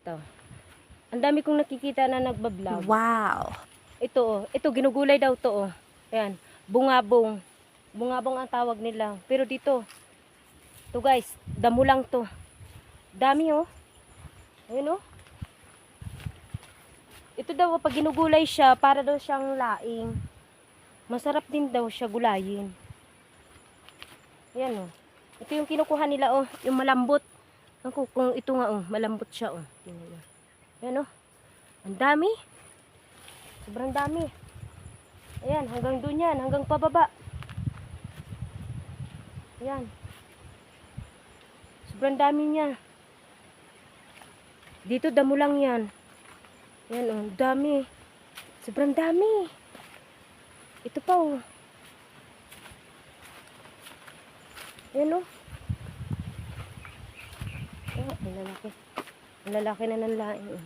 Ito. Ang dami kong nakikita na nagbablog. Wow. Ito oh. Ito ginugulay daw to oh. Ayan. Bungabong. Bungabong ang tawag nila. Pero dito. Ito guys. Damo lang to. Dami oh. Ayun oh. Ito daw pag ginugulay siya para daw siyang laing. Masarap din daw siya gulayin. Ayan oh. Ito yung kinukuha nila oh. Yung malambot. Kung ito nga oh. Malambot siya oh. Ayan oh. Ang dami. Sobrang dami. Ayan. Hanggang doon yan. Hanggang pababa. Ayan. Sobrang dami niya. Dito damo lang yan. Ayan oh. Dami. Sobrang dami. Ito pa oh. Ayan oh. Oh, ang lalaki. Ang lalaki na ng laing oh.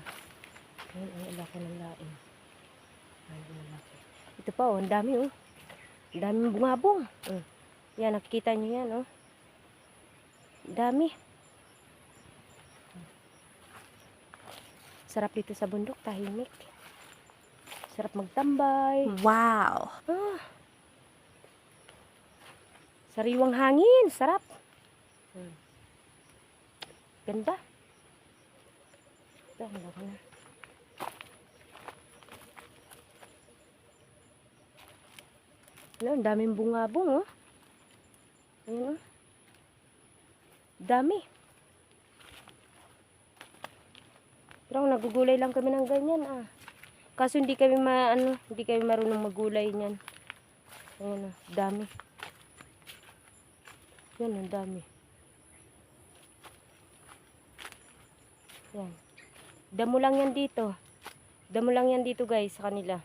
Ayan, ang lalaki ng laing. Ayan, ang lalaki. Ito pa oh. Ang dami oh. Ang daming bungabong. Oh. Yan, nakikita nyo yan oh. Ang dami. Sarap dito sa bundok, tahimik. Sarap magtambay. Wow. Ah. Sariwang hangin, sarap. Ganda. Ito, hanggang na. Ang daming bungabong oh. Ayun oh. Dami. Pero nagugulay lang kami ng ganyan ah. Kaso hindi kami hindi kami marunong magulay niyan. Ayun oh, dami. Yan, ang dami. Yan. Damo lang yan dito. Damo lang yan dito guys sa kanila.